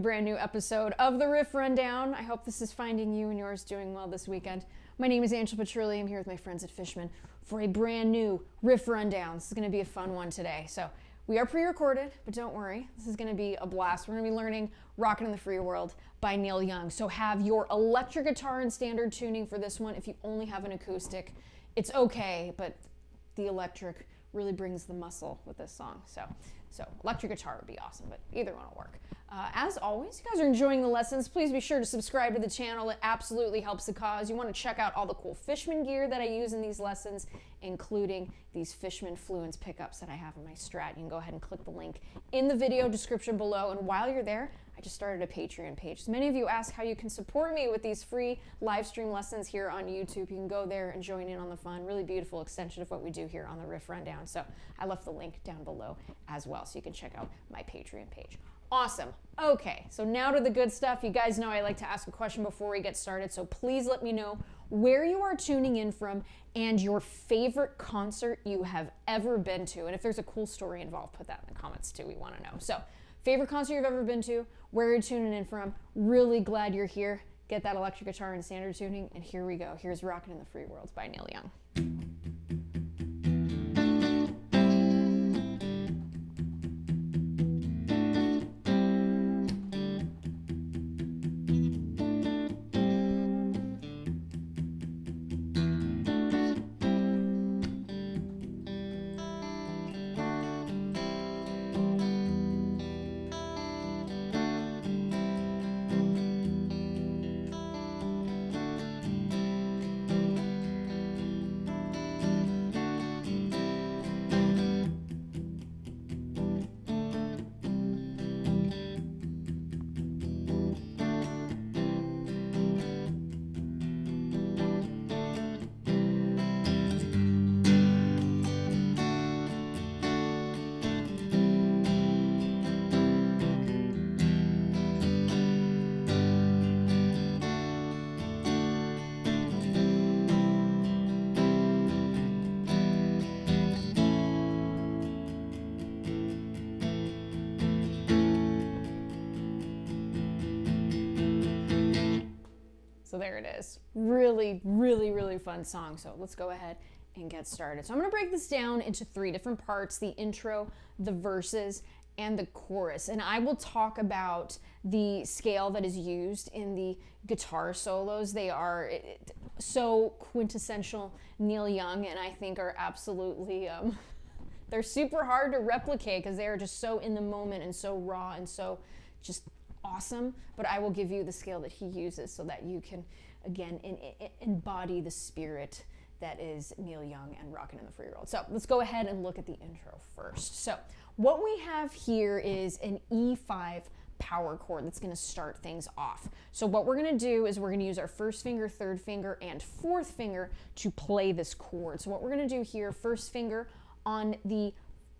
brand new episode of the Riff Rundown. I hope this is finding you and yours doing well this weekend. My name is Angela Petrilli. I'm here with my friends at Fishman for a brand new Riff Rundown. This is going to be a fun one today. So we are pre-recorded, but don't worry. This is going to be a blast. We're going to be learning Rockin' in the Free World by Neil Young. So have your electric guitar in standard tuning for this one. If you only have an acoustic, it's okay, but the electric really brings the muscle with this song. So electric guitar would be awesome, but either one will work. As always, you guys are enjoying the lessons. Please be sure to subscribe to the channel. It absolutely helps the cause. You want to check out all the cool Fishman gear that I use in these lessons, including these Fishman Fluence pickups that I have in my Strat. You can go ahead and click the link in the video description below. And while you're there, I just started a Patreon page. So many of you ask how you can support me with these free live stream lessons here on YouTube. You can go there and join in on the fun. Really beautiful extension of what we do here on the Riff Rundown. So I left the link down below as well, so you can check out my Patreon page. Awesome. Okay, so now to the good stuff. You guys know I like to ask a question before we get started, so please let me know where you are tuning in from and your favorite concert you have ever been to. And if there's a cool story involved, put that in the comments too. We want to know. So favorite concert you've ever been to, where you're tuning in from. Really glad you're here. Get that electric guitar in standard tuning, and here we go. Here's Rockin' in the Free World by Neil Young. So there it is. Really, really, really fun song. So let's go ahead and get started. So I'm going to break this down into 3 different parts: the intro, the verses, and the chorus. And I will talk about the scale that is used in the guitar solos. They are so quintessential Neil Young, and I think are absolutely, they're super hard to replicate because they are just so in the moment and so raw and so just awesome. But I will give you the scale that he uses so that you can, again, embody the spirit that is Neil Young and Rockin' in the Free World. So let's go ahead and look at the intro first. So what we have here is an E5 power chord that's going to start things off. So what we're going to do is we're going to use our first finger, third finger, and fourth finger to play this chord. So what we're going to do here, first finger on the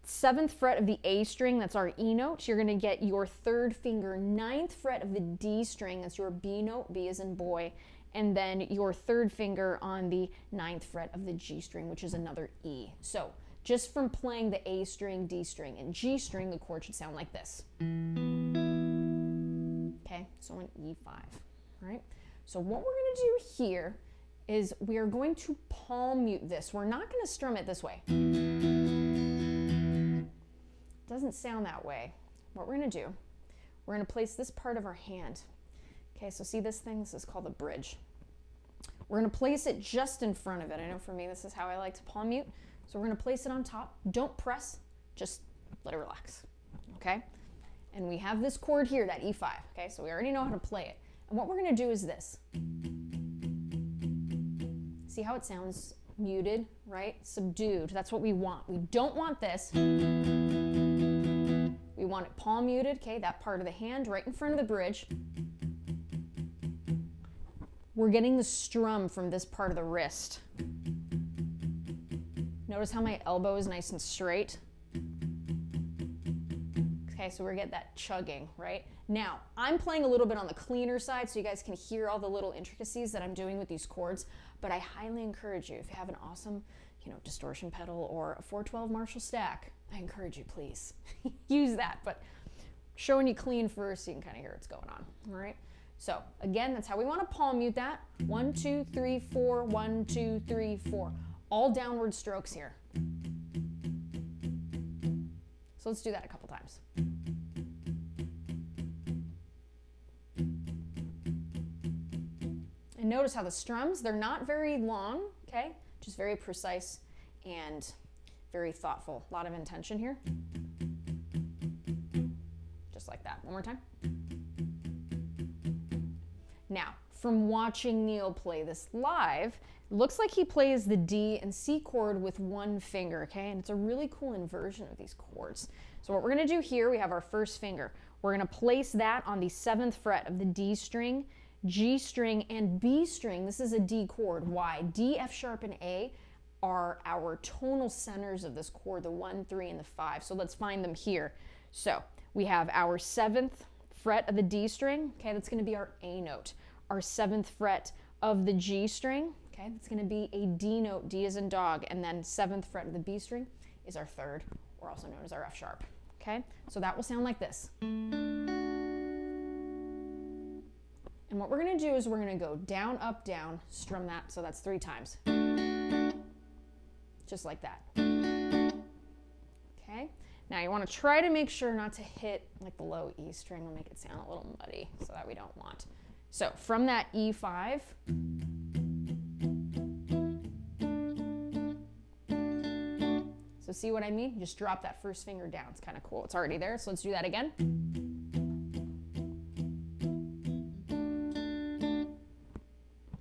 7th fret of the A string, that's our E note. You're going to get your third finger, 9th fret of the D string, that's your B note, B as in boy, and then your third finger on the 9th fret of the G string, which is another E. So just from playing the A string, D string, and G string, the chord should sound like this. Okay, so on E5, all right? So what we're going to do here is we are going to palm mute this. We're not going to strum it this way. Doesn't sound that way. What we're going to do, we're going to place this part of our hand. Okay, so see this thing? This is called the bridge. We're going to place it just in front of it. I know for me, this is how I like to palm mute. So we're going to place it on top. Don't press, just let it relax. Okay? And we have this chord here, that E5. Okay, so we already know how to play it. And what we're going to do is this. See how it sounds muted, right? Subdued. That's what we want. We don't want this. We want it palm muted, okay, that part of the hand right in front of the bridge. We're getting the strum from this part of the wrist. Notice how my elbow is nice and straight. Okay, so we're getting that chugging, right? Now, I'm playing a little bit on the cleaner side so you guys can hear all the little intricacies that I'm doing with these chords, but I highly encourage you, if you have an awesome, distortion pedal or a 412 Marshall stack, I encourage you, please use that. But showing you clean first so you can kind of hear what's going on. All right. So again, that's how we want to palm mute that. 1, 2, 3, 4, 1, 2, 3, 4. All downward strokes here. So let's do that a couple times. And notice how the strums, they're not very long, okay? Just very precise and very thoughtful. A lot of intention here. Just like that. One more time. Now, from watching Neil play this live, it looks like he plays the D and C chord with one finger, okay? And it's a really cool inversion of these chords. So what we're gonna do here, we have our first finger. We're gonna place that on the 7th fret of the D string, G string, and B string. This is a D chord. Why? D, F sharp, and A are our tonal centers of this chord, the 1, 3, and the 5. So let's find them here. So we have our 7th fret of the D string, okay? That's gonna be our A note. Our 7th fret of the G string, okay, that's going to be a D note, D as in dog, and then 7th fret of the B string is our 3rd, or also known as our F sharp, okay? So that will sound like this. And what we're going to do is we're going to go down, up, down, strum that, so that's 3 times. Just like that. Okay? Now you want to try to make sure not to hit like the low E string, will make it sound a little muddy, so that we don't want. So from that E5, so see what I mean? Just drop that first finger down. It's kind of cool. It's already there, so let's do that again.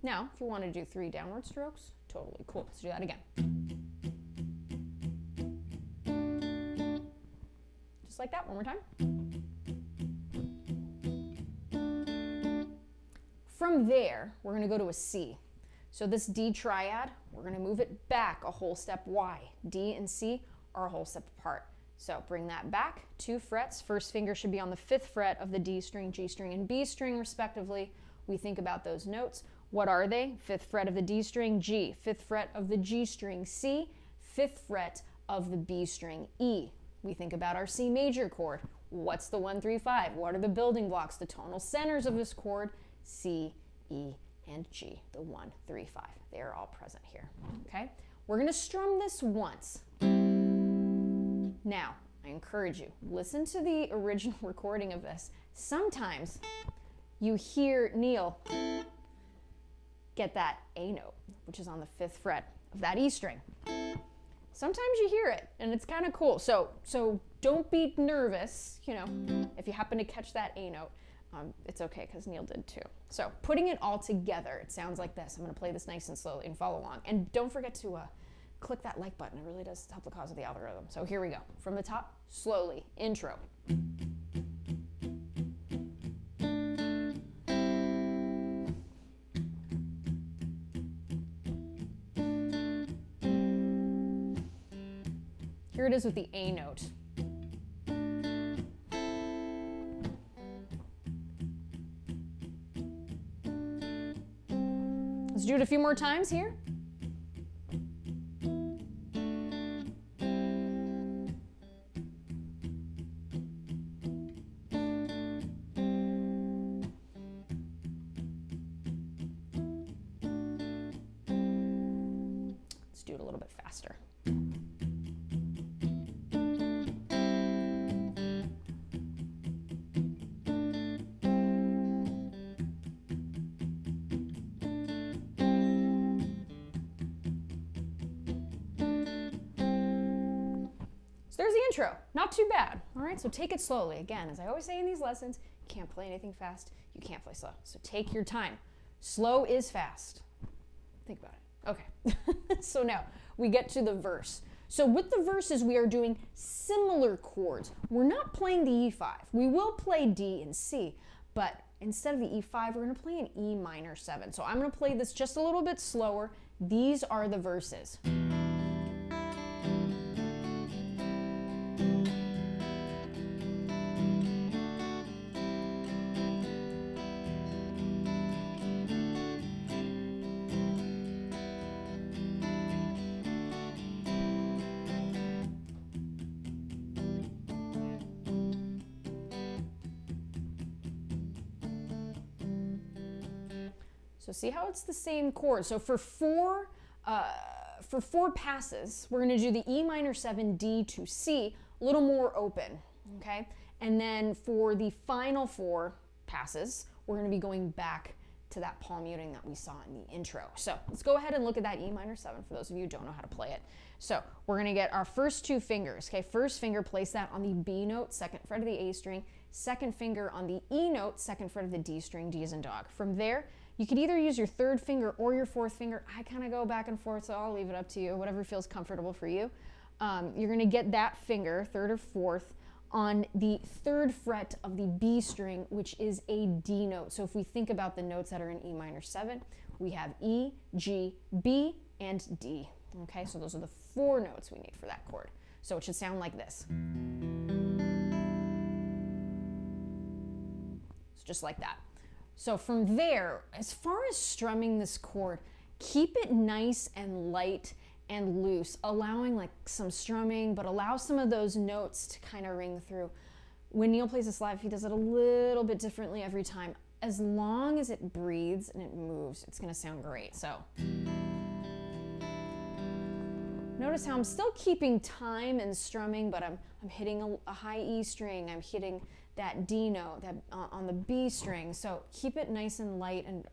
Now, if you want to do 3 downward strokes, totally cool. Let's do that again. Just like that, one more time. From there, we're going to go to a C. So this D triad, we're going to move it back a whole step. Why? D and C are a whole step apart. So bring that back 2 frets. First finger should be on the 5th fret of the D string, G string, and B string respectively. We think about those notes. What are they? 5th fret of the D string, G. 5th fret of the G string, C. 5th fret of the B string, E. We think about our C major chord. What's the 1, 3, 5? What are the building blocks, the tonal centers of this chord? C, E, and G, the 1, 3, 5. They are all present here, okay? We're gonna strum this once. Now, I encourage you, listen to the original recording of this. Sometimes you hear Neil get that A note, which is on the 5th fret of that E string. Sometimes you hear it, and it's kind of cool. So don't be nervous, you know, if you happen to catch that A note. It's okay, because Neil did too. So putting it all together, it sounds like this. I'm going to play this nice and slowly and follow along. And don't forget to click that like button. It really does help the cause of the algorithm. So here we go. From the top, slowly. Intro. Here it is with the A note. Let's do it a few more times here. Let's do it a little bit faster. So there's the intro. Not too bad. All right, so take it slowly. Again, as I always say in these lessons, you can't play anything fast, you can't play slow. So take your time. Slow is fast. Think about it. Okay, so now we get to the verse. So with the verses, we are doing similar chords. We're not playing the E5. We will play D and C, but instead of the E5, we're gonna play an E minor 7. So I'm gonna play this just a little bit slower. These are the verses. So see how it's the same chord. So for four passes, we're going to do the E minor 7, D to C, a little more open, okay? And then for the final 4 passes, we're going to be going back to that palm muting that we saw in the intro. So let's go ahead and look at that E minor 7 for those of you who don't know how to play it. So we're going to get our first 2 fingers, okay? First finger, place that on the B note, 2nd fret of the A string, second finger on the E note, 2nd fret of the D string, D as in dog. From there, you could either use your 3rd finger or your 4th finger. I kind of go back and forth, so I'll leave it up to you, whatever feels comfortable for you. You're going to get that finger, 3rd or 4th, on the 3rd fret of the B string, which is a D note. So if we think about the notes that are in E minor 7, we have E, G, B, and D. Okay, so those are the 4 notes we need for that chord. So it should sound like this. So just like that. So from there, as far as strumming this chord, keep it nice and light and loose, allowing like some strumming, but allow some of those notes to kind of ring through. When Neil plays this live, he does it a little bit differently every time. As long as it breathes and it moves, it's going to sound great. So notice how I'm still keeping time and strumming, but I'm hitting a high E string. I'm hitting that D note that on the B string. So keep it nice and light and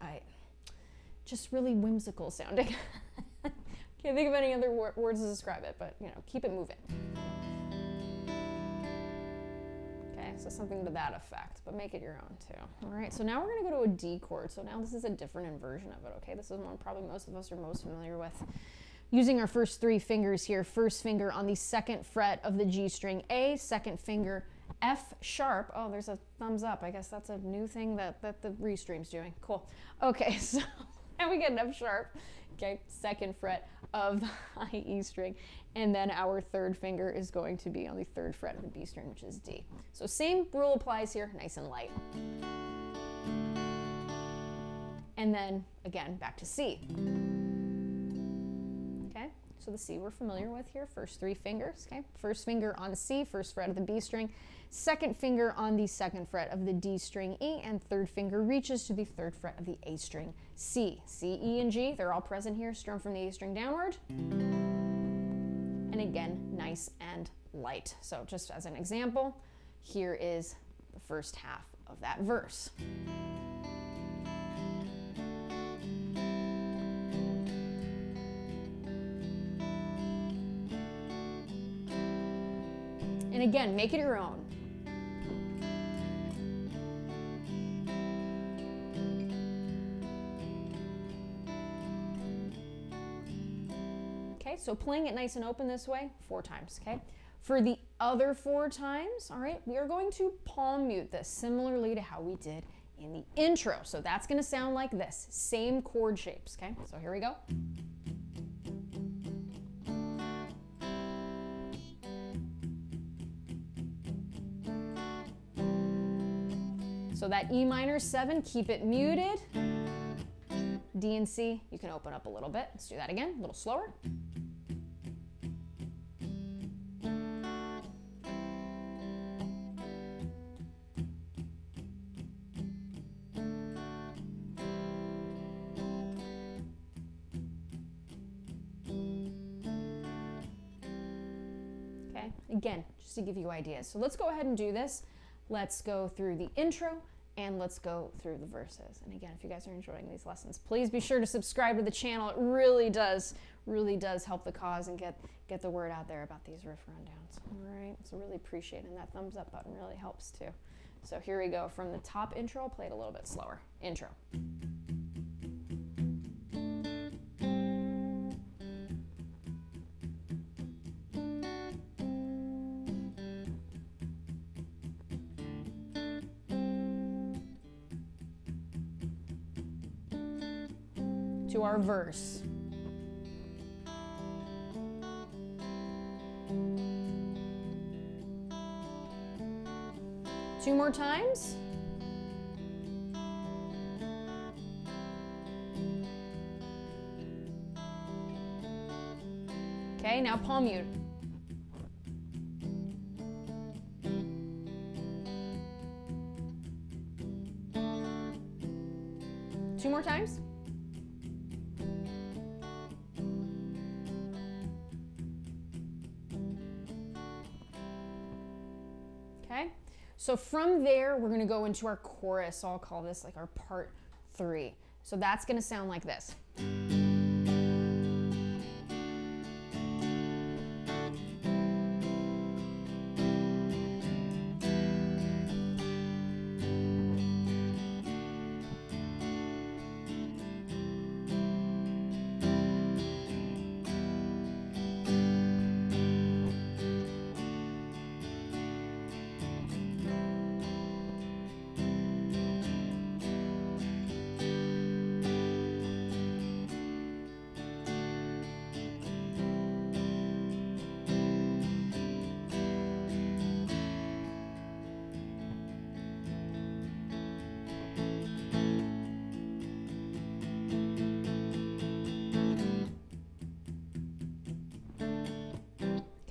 just really whimsical sounding. Can't think of any other words to describe it, but keep it moving. Okay, so something to that effect, but make it your own too. All right, so now we're gonna go to a D chord. So now this is a different inversion of it, okay? This is one probably most of us are most familiar with. Using our first 3 fingers here, first finger on the 2nd fret of the G string A, second finger F sharp. Oh, there's a thumbs up. I guess that's a new thing that the restream's doing. Cool. Okay, so now we get an F sharp. Okay, 2nd fret of the high E string, and then our 3rd finger is going to be on the 3rd fret of the B string, which is D. So same rule applies here, nice and light. And then again, back to C. Okay, so the C we're familiar with here, first 3 fingers, okay? First finger on C, 1st fret of the B string, 2nd finger on the 2nd fret of the D string E, and 3rd finger reaches to the 3rd fret of the A string C. C, E, and G, they're all present here, strum from the A string downward. And again, nice and light. So just as an example, here is the first half of that verse. And again, make it your own. Okay, so playing it nice and open this way, 4 times, okay? For the other 4 times, all right, we are going to palm mute this similarly to how we did in the intro. So that's gonna sound like this, same chord shapes, okay? So here we go. So that E minor 7, keep it muted. D and C, you can open up a little bit. Let's do that again, a little slower. Okay, again, just to give you ideas. So let's go ahead and do this. Let's go through the intro and let's go through the verses. And again, if you guys are enjoying these lessons, please be sure to subscribe to the channel. It really does help the cause and get the word out there about these riff rundowns. All right, so really appreciating that thumbs up button really helps too. So here we go from the top intro. I'll play it a little bit slower. Intro. To our verse. Two more times. Okay, now palm mute. Two more times. So from there, we're gonna go into our chorus. So I'll call this like our part 3. So that's gonna sound like this.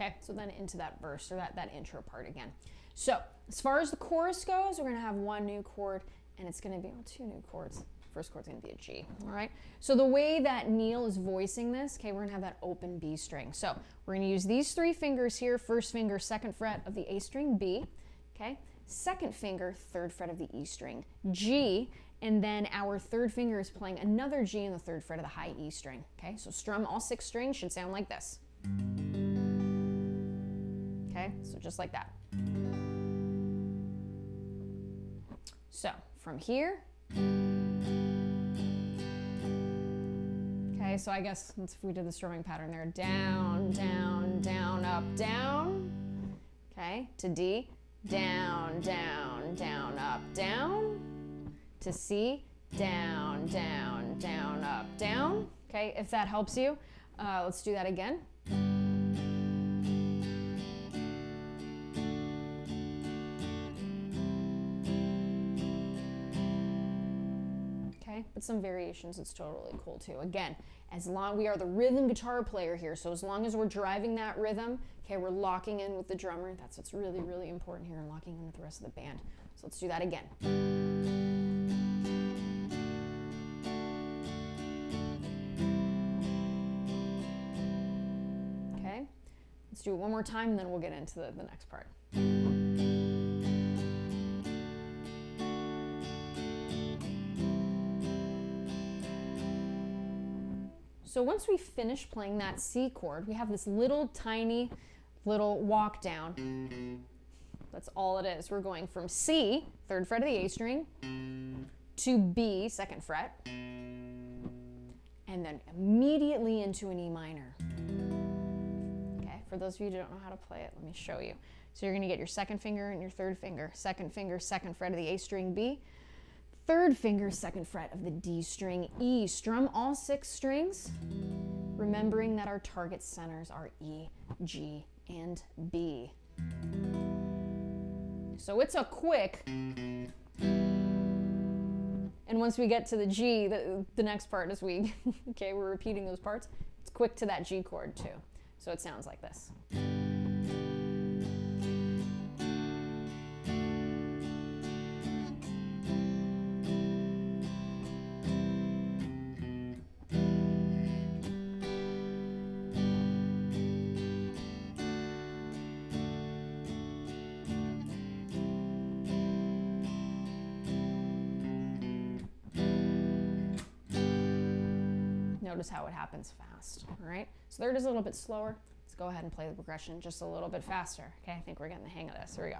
Okay, so then into that verse or that intro part again. So as far as the chorus goes, we're gonna have 1 new chord and it's gonna be 2 new chords. First chord's gonna be a G, all right? So the way that Neil is voicing this, okay, we're gonna have that open B string. So we're gonna use these 3 fingers here, first finger, 2nd fret of the A string, B, okay? 2nd finger, 3rd fret of the E string, G, and then our 3rd finger is playing another G in the 3rd fret of the high E string, okay? So strum all 6 strings should sound like this. Okay, so just like that. So from here, okay, so I guess if we did the strumming pattern there, down, down, down, up, down, okay, to D, down, down, down, up, down, to C, down, down, down, up, down, okay, if that helps you, let's do that again. But some variations, it's totally cool too. Again, as long we are the rhythm guitar player here, so as long as we're driving that rhythm, okay, we're locking in with the drummer. That's what's really, really important here, and locking in with the rest of the band. So let's do that again. Okay, let's do it one more time, and then we'll get into the next part. So once we finish playing that C chord, we have this little tiny little walk down. That's all it is. We're going from C, 3rd fret of the A string, to B, 2nd fret, and then immediately into an E minor. Okay, for those of you who don't know how to play it, let me show you. So you're gonna get your 2nd finger and your 3rd finger. 2nd finger, 2nd fret of the A string, B. 3rd finger, 2nd fret of the D string, E. Strum all 6 strings, remembering that our target centers are E, G, and B. So it's a quick, and once we get to the G, the next part is we're repeating those parts, it's quick to that G chord too. So it sounds like this. Notice how it happens fast, all right? So there it is a little bit slower. Let's go ahead and play the progression just a little bit faster, okay? I think we're getting the hang of this. Here we go.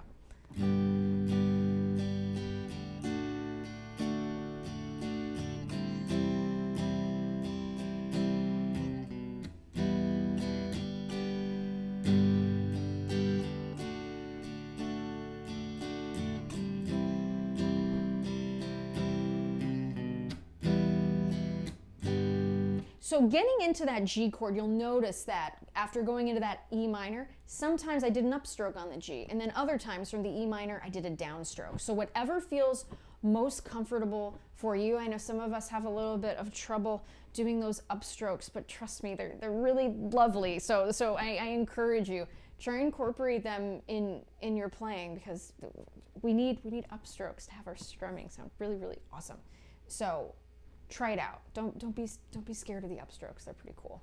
So getting into that G chord, you'll notice that after going into that E minor, sometimes I did an upstroke on the G, and then other times from the E minor, I did a downstroke. So whatever feels most comfortable for you. I know some of us have a little bit of trouble doing those upstrokes, but trust me, they're really lovely. So I encourage you, try and incorporate them in your playing, because we need upstrokes to have our strumming sound really, really awesome. So try it out. Don't be scared of the upstrokes. They're pretty cool.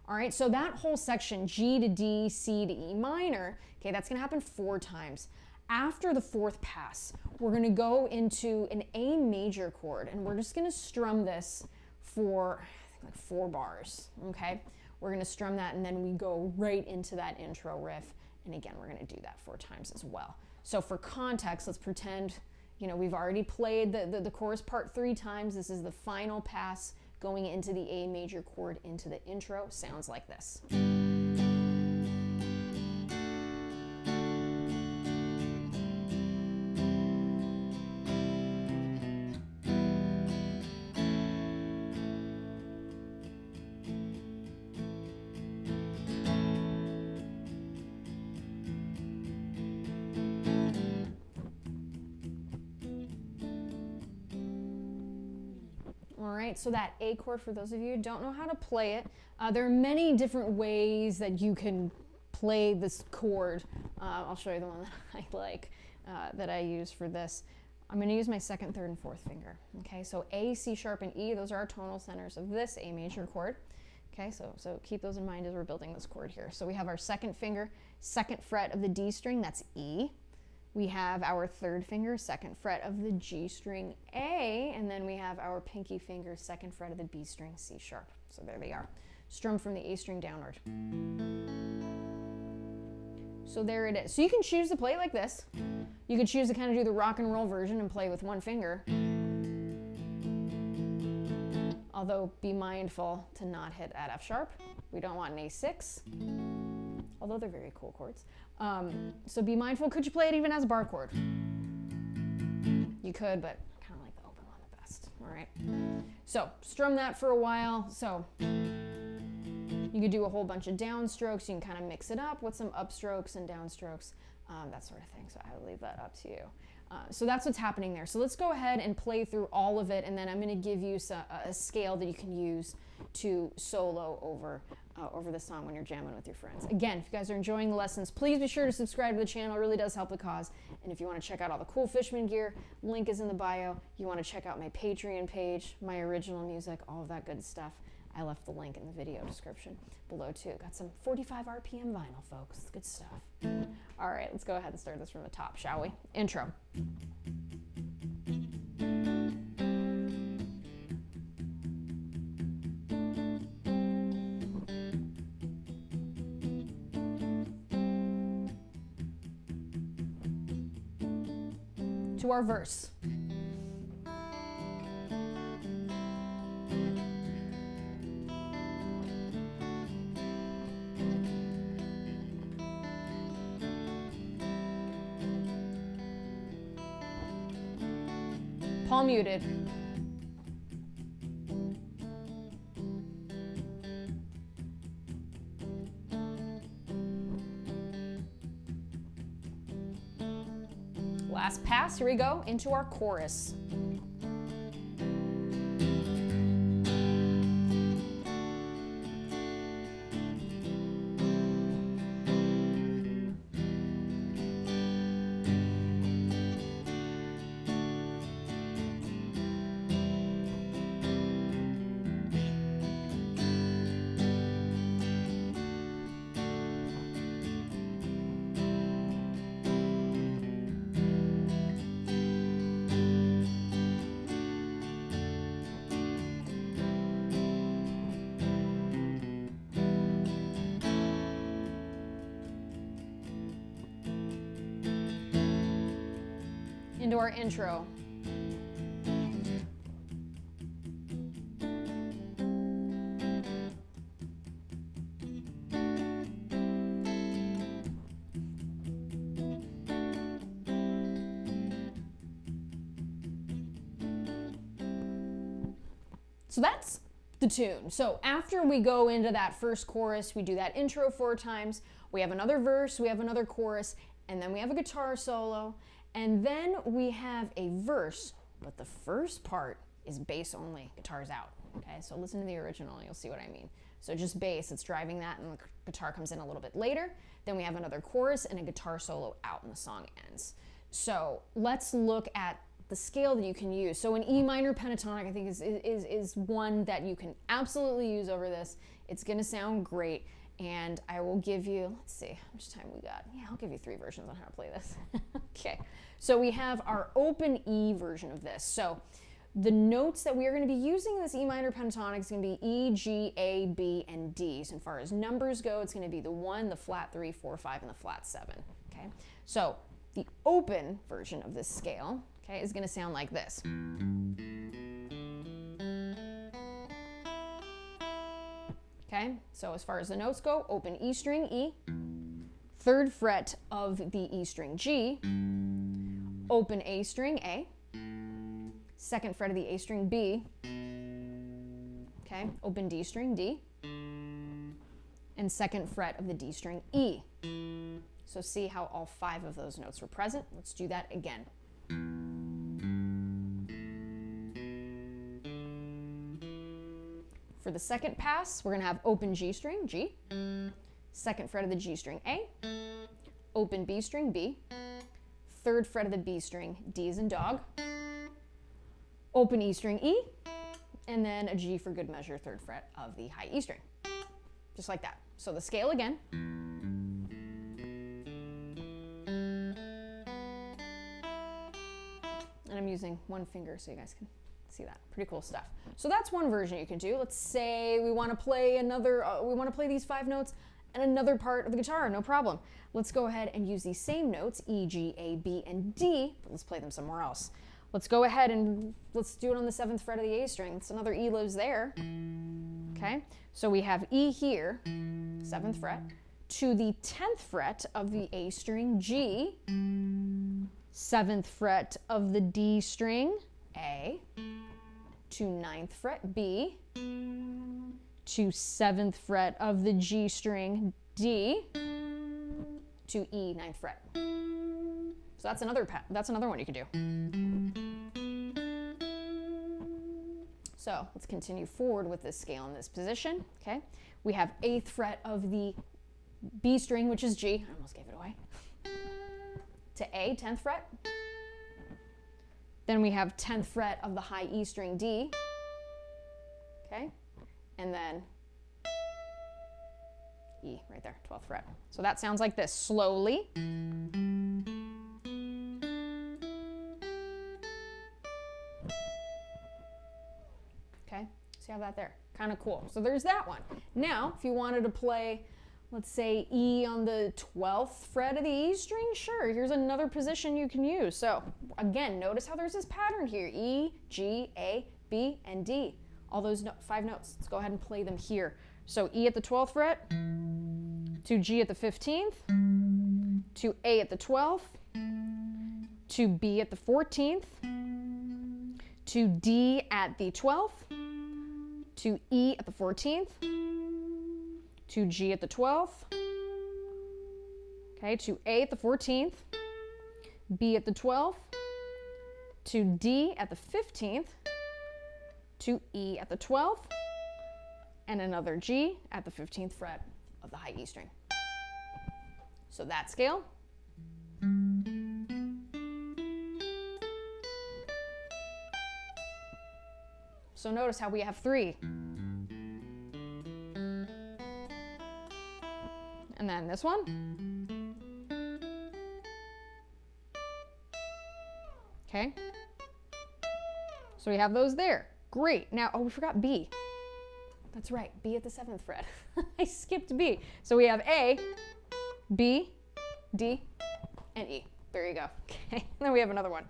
All right, so that whole section, G to D, C to E minor, okay, that's gonna happen 4 times. after the fourth pass, we're gonna go into an A major chord, and we're just gonna strum this for, I think, like 4 bars, okay? We're gonna strum that, and then we go right into that intro riff. And again, we're gonna do that 4 times as well. So for context, let's pretend, we've already played the chorus part 3 times. This is the final pass going into the A major chord into the intro. Sounds like this. All right, so that A chord, for those of you who don't know how to play it, there are many different ways that you can play this chord. I'll show you the one that I like, that I use for this. I'm going to use my 2nd, 3rd, and 4th finger. Okay, so A, C sharp, and E, those are our tonal centers of this A major chord. Okay, so keep those in mind as we're building this chord here. So we have our 2nd finger, 2nd fret of the D string, that's E. We have our 3rd finger, 2nd fret of the G string, A, and then we have our pinky finger, 2nd fret of the B string, C sharp. So there they are. Strum from the A string downward. So there it is. So you can choose to play it like this. You could choose to kind of do the rock and roll version and play with 1 finger. Although be mindful to not hit at F sharp. We don't want an A6. Although they're very cool chords. So be mindful. Could you play it even as a bar chord? You could, but I kind of like the open one the best. All right. So strum that for a while. So you could do a whole bunch of downstrokes. You can kind of mix it up with some upstrokes and downstrokes, that sort of thing. So I would leave that up to you. So that's what's happening there. So let's go ahead and play through all of it, and then I'm going to give you a scale that you can use to solo over the song when you're jamming with your friends. Again, if you guys are enjoying the lessons, please be sure to subscribe to the channel. It really does help the cause. And if you want to check out all the cool Fishman gear, link is in the bio. You want to check out my Patreon page, my original music, all of that good stuff. I left the link in the video description below too. Got some 45 RPM vinyl, folks. Good stuff. All right, let's go ahead and start this from the top, shall we? Intro. To our verse. Palm muted. Last pass, here we go, into our chorus. Into our intro. So that's the tune. So after we go into that first chorus, we do that intro 4 times, we have another verse, we have another chorus, and then we have a guitar solo, and then we have a verse, but the first part is bass only, guitars out. Okay, so listen to the original and you'll see what I mean. So just bass, it's driving that, and the guitar comes in a little bit later. Then we have another chorus and a guitar solo out, and the song ends. So let's look at the scale that you can use. So an E minor pentatonic, I think, is one that you can absolutely use over this. It's gonna sound great, and I will give you, let's see, how much time we got? Yeah, I'll give you 3 versions on how to play this. Okay, so we have our open E version of this. So the notes that we are going to be using in this E minor pentatonic is going to be E, G, A, B, and D. So as far as numbers go, it's going to be the 1, the flat 3, 4, 5, and the flat 7. Okay, so the open version of this scale, okay, is going to sound like this. Okay, so as far as the notes go, open E string, E, 3rd fret of the E string, G, open A string, A, 2nd fret of the A string, B, okay, open D string, D, and 2nd fret of the D string, E. So see how all 5 of those notes were present? Let's do that again. For the second pass, we're going to have open G string, G, 2nd fret of the G string, A, open B string, B, 3rd fret of the B string, D as in dog, open E string, E, and then a G for good measure, 3rd fret of the high E string. Just like that. So the scale again. And I'm using one finger so you guys can see that. Pretty cool stuff. So that's one version you can do. Let's say we want to play another, we want to play these 5 notes and another part of the guitar, no problem. Let's go ahead and use these same notes, E, G, A, B, and D, but let's play them somewhere else. Let's go ahead and let's do it on the 7th fret of the A string. It's another E lives there. Okay, so we have E here, 7th fret, to the 10th fret of the A string, G, 7th fret of the D string, A, to 9th fret, B, to 7th fret of the G string, D, to E, 9th fret. So that's another one you can do. So let's continue forward with this scale in this position. Okay, we have 8th fret of the B string, which is G. I almost gave it away. To A, 10th fret. Then we have 10th fret of the high E string, D. Okay, and then E right there, 12th fret. So that sounds like this slowly. Okay, so you have that there. Kind of cool. So there's that one. Now, if you wanted to play, let's say, E on the 12th fret of the E string, sure, here's another position you can use. So again, notice how there's this pattern here. E, G, A, B, and D. All those 5 notes. Let's go ahead and play them here. So E at the 12th fret, to G at the 15th, to A at the 12th, to B at the 14th, to D at the 12th, to E at the 14th, to G at the 12th, okay, to A at the 14th, B at the 12th, to D at the 15th, to E at the 12th, and another G at the 15th fret of the high E string. So that scale. So notice how we have 3. And then this one. Okay. So we have those there. Great. Now, oh, we forgot B. That's right, B at the 7th fret. I skipped B. So we have A, B, D, and E. There you go. Okay. Then we have another one.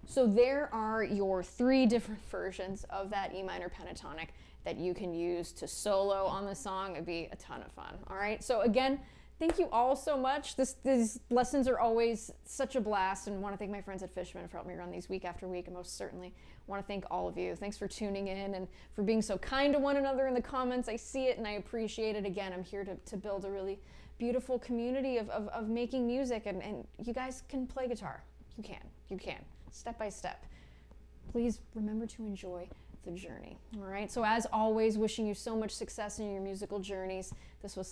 So there are your 3 different versions of that E minor pentatonic that you can use to solo on the song. It'd be a ton of fun. All right. So again, thank you all so much. These lessons are always such a blast, and want to thank my friends at Fishman for helping me run these week after week, and most certainly want to thank all of you. Thanks for tuning in and for being so kind to one another in the comments. I see it and I appreciate it. Again, I'm here to build a really beautiful community of making music, and you guys can play guitar. You can, step by step. Please remember to enjoy the journey. All right. So as always, wishing you so much success in your musical journeys. This was